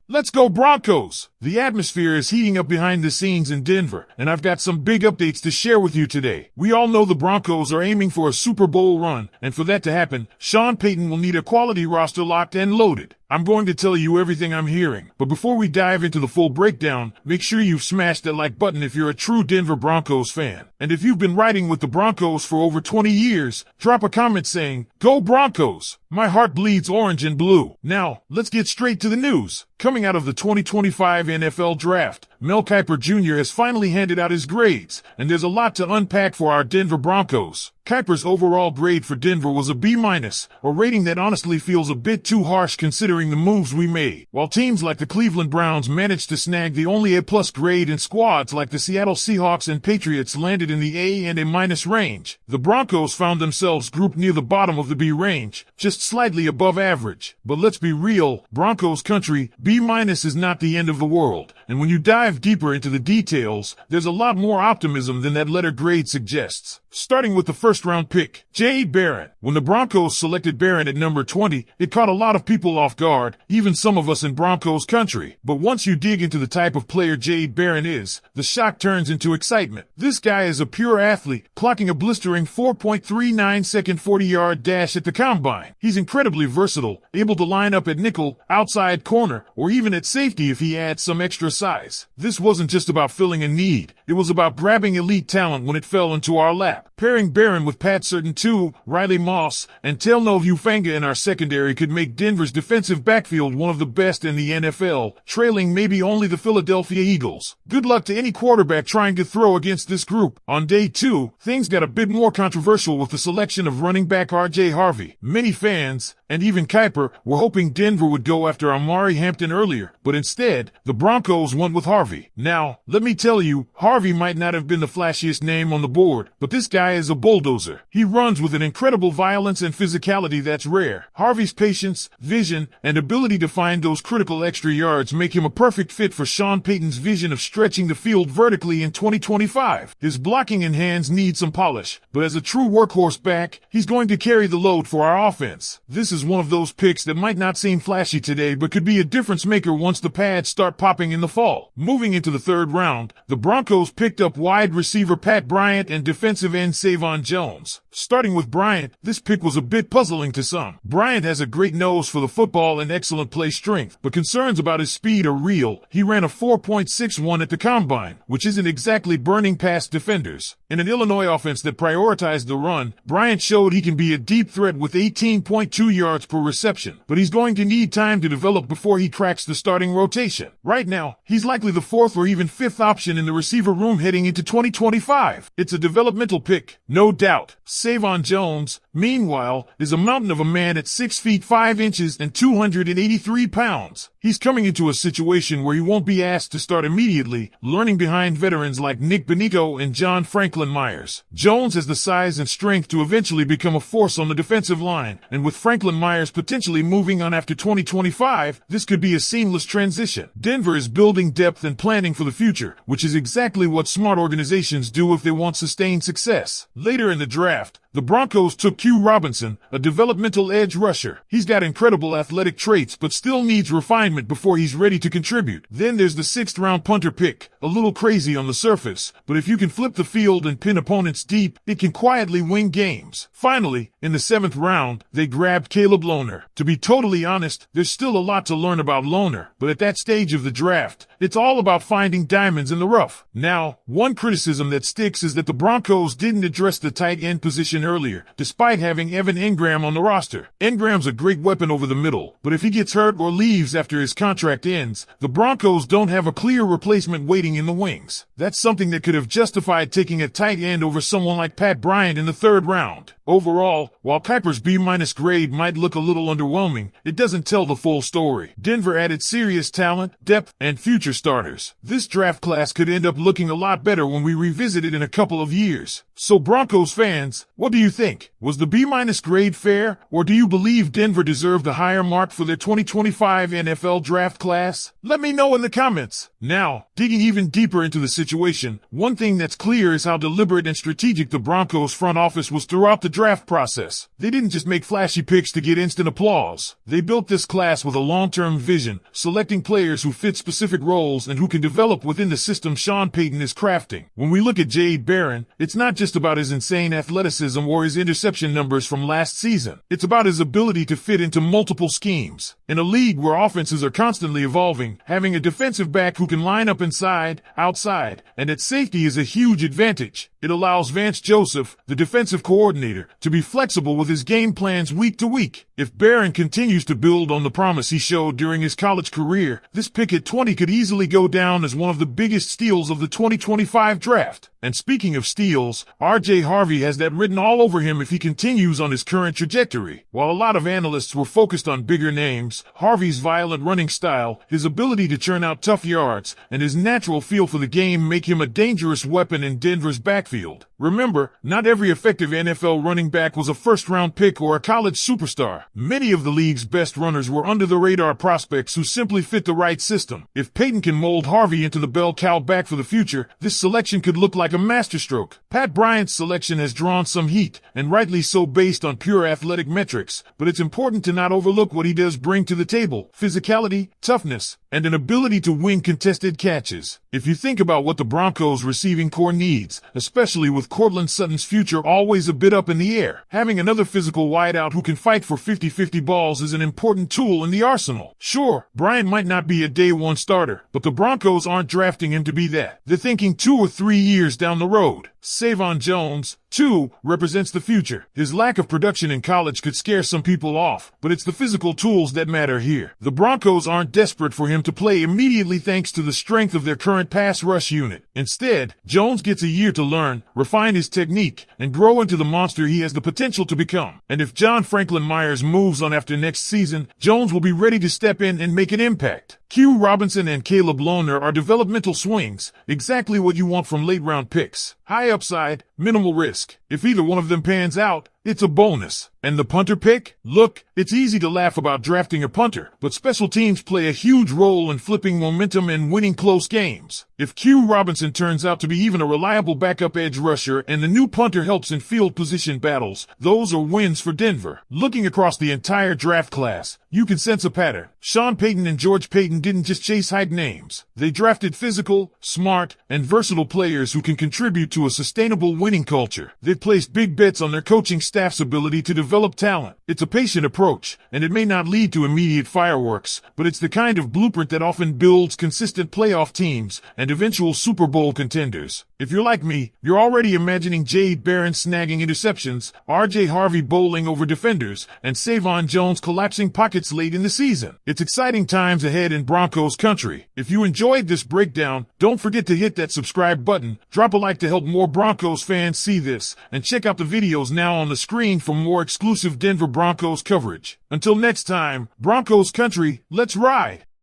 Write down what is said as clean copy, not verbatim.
Let's go Broncos! The atmosphere is heating up behind the scenes in Denver, and I've got some big updates to share with you today. We all know the Broncos are aiming for a Super Bowl run, and for that to happen, Sean Payton will need a quality roster locked and loaded. I'm going to tell you everything I'm hearing, but before we dive into the full breakdown, make sure you've smashed that like button if you're a true Denver Broncos fan. And if you've been riding with the Broncos for over 20 years, drop a comment saying, "Go Broncos!" My heart bleeds orange and blue. Now, let's get straight to the news. Coming out of the 2025 NFL Draft, Mel Kiper Jr. has finally handed out his grades, and there's a lot to unpack for our Denver Broncos. Kiper's overall grade for Denver was a B-, a rating that honestly feels a bit too harsh considering the moves we made. While teams like the Cleveland Browns managed to snag the only A+ grade and squads like the Seattle Seahawks and Patriots landed in the A and A- range, the Broncos found themselves grouped near the bottom of the B range, just slightly above average. But let's be real, Broncos country, B- is not the end of the world. And when you dive deeper into the details, there's a lot more optimism than that letter grade suggests. Starting with the first-round pick, Jade Barron. When the Broncos selected Barron at number 20, it caught a lot of people off guard, even some of us in Broncos country. But once you dig into the type of player Jade Barron is, the shock turns into excitement. This guy is a pure athlete, clocking a blistering 4.39-second 40-yard dash at the combine. He's incredibly versatile, able to line up at nickel, outside corner, or even at safety if he adds some extra size. This wasn't just about filling a need, it was about grabbing elite talent when it fell into our lap. Pairing Barron with Pat Certain II, Riley Moss, and Telno Ufanga in our secondary could make Denver's defensive backfield one of the best in the NFL, trailing maybe only the Philadelphia Eagles. Good luck to any quarterback trying to throw against this group. On day 2, things got a bit more controversial with the selection of running back R.J. Harvey. Many fans, and even Kiper, were hoping Denver would go after Amari Hampton earlier, but instead, the Broncos went with Harvey. Now, let me tell you, Harvey might not have been the flashiest name on the board, but this guy is a bulldozer. He runs with an incredible violence and physicality that's rare. Harvey's patience, vision, and ability to find those critical extra yards make him a perfect fit for Sean Payton's vision of stretching the field vertically in 2025. His blocking and hands need some polish, but as a true workhorse back, he's going to carry the load for our offense. This is one of those picks that might not seem flashy today, but could be a difference maker once the pads start popping in the fall. Moving into the third round, the Broncos picked up wide receiver Pat Bryant and defensive end Savon Jones. Starting with Bryant, this pick was a bit puzzling to some. Bryant has a great nose for the football and excellent play strength, but concerns about his speed are real. He ran a 4.61 at the combine, which isn't exactly burning past defenders. In an Illinois offense that prioritized the run, Bryant showed he can be a deep threat with 18.2 yards per reception, but he's going to need time to develop before he cracks the starting rotation. Right now, he's likely the 4th or even 5th option in the receiver room heading into 2025. It's a developmental pick, no doubt. Savon Jones, meanwhile, is a mountain of a man at 6 feet 5 inches and 283 pounds. He's coming into a situation where he won't be asked to start immediately, learning behind veterans like Nick Benito and John Franklin Myers. Jones has the size and strength to eventually become a force on the defensive line, and with Franklin Myers potentially moving on after 2025, this could be a seamless transition. Denver is building depth and planning for the future, which is exactly what smart organizations do if they want sustained success. Later in the draft, the Broncos took Q Robinson, a developmental edge rusher. He's got incredible athletic traits but still needs refinement before he's ready to contribute. Then there's the 6th-round punter pick, a little crazy on the surface, but if you can flip the field and pin opponents deep, it can quietly win games. Finally, in the 7th round, they grabbed Caleb Lohner. To be totally honest, there's still a lot to learn about Lohner, but at that stage of the draft, it's all about finding diamonds in the rough. Now, one criticism that sticks is that the Broncos didn't address the tight end position earlier, despite having Evan Engram on the roster. Engram's a great weapon over the middle, but if he gets hurt or leaves after his contract ends, the Broncos don't have a clear replacement waiting in the wings. That's something that could have justified taking a tight end over someone like Pat Bryant in the 3rd round. Overall, while Kiper's B- grade might look a little underwhelming, it doesn't tell the full story. Denver added serious talent, depth, and future starters. This draft class could end up looking a lot better when we revisit it in a couple of years. So Broncos fans, what do you think? Was the B- grade fair, or do you believe Denver deserved a higher mark for their 2025 NFL draft class? Let me know in the comments. Now, digging even deeper into the situation, one thing that's clear is how deliberate and strategic the Broncos front office was throughout the draft process. They didn't just make flashy picks to get instant applause. They built this class with a long-term vision, selecting players who fit specific roles and who can develop within the system Sean Payton is crafting. When we look at Jade Barron, it's not just about his insane athleticism or his interception numbers from last season. It's about his ability to fit into multiple schemes. In a league where offenses are constantly evolving, having a defensive back who can line up inside, outside, and at safety is a huge advantage. It allows Vance Joseph, the defensive coordinator, to be flexible with his game plans week to week. If Barron continues to build on the promise he showed during his college career, this pick at 20 could easily go down as one of the biggest steals of the 2025 draft. And speaking of steals, R.J. Harvey has that written all over him if he continues on his current trajectory. While a lot of analysts were focused on bigger names, Harvey's violent running style, his ability to churn out tough yards, and his natural feel for the game make him a dangerous weapon in Denver's backfield. Remember, not every effective NFL running back was a first-round pick or a college superstar. Many of the league's best runners were under-the-radar prospects who simply fit the right system. If Payton can mold Harvey into the bell cow back for the future, this selection could look like a masterstroke. Pat Bryant's selection has drawn some heat, and rightly so based on pure athletic metrics, but it's important to not overlook what he does bring to the table: physicality, toughness, and an ability to win contested catches. If you think about what the Broncos receiving core needs, especially with Courtland Sutton's future always a bit up in the air, having another physical wideout who can fight for 50-50 balls is an important tool in the arsenal. Sure, Bryant might not be a day-one starter, but the Broncos aren't drafting him to be that. They're thinking 2 or 3 years down the road. Savon Jones, too, represents the future. His lack of production in college could scare some people off, but it's the physical tools that matter here. The Broncos aren't desperate for him to play immediately thanks to the strength of their current pass rush unit. Instead, Jones gets a year to learn, refine his technique, and grow into the monster he has the potential to become. And if John Franklin Myers moves on after next season, Jones will be ready to step in and make an impact. Q Robinson and Caleb Lohner are developmental swings, exactly what you want from late-round picks. High upside, minimal risk. If either one of them pans out, it's a bonus. And the punter pick? Look, it's easy to laugh about drafting a punter, but special teams play a huge role in flipping momentum and winning close games. If Q Robinson turns out to be even a reliable backup edge rusher and the new punter helps in field position battles, those are wins for Denver. Looking across the entire draft class, you can sense a pattern. Sean Payton and George Payton didn't just chase hype names. They drafted physical, smart, and versatile players who can contribute to a sustainable winning culture. They've placed big bets on their coaching staff's ability to develop talent. It's a patient approach, and it may not lead to immediate fireworks, but it's the kind of blueprint that often builds consistent playoff teams and eventual Super Bowl contenders. If you're like me, you're already imagining Jade Barron snagging interceptions, R.J. Harvey bowling over defenders, and Savon Jones collapsing pockets late in the season. It's exciting times ahead in Broncos country. If you enjoyed this breakdown, don't forget to hit that subscribe button, drop a like to help more Broncos fans see this, and check out the videos now on the screen for more exclusive Denver Broncos coverage. Until next time, Broncos country, let's ride!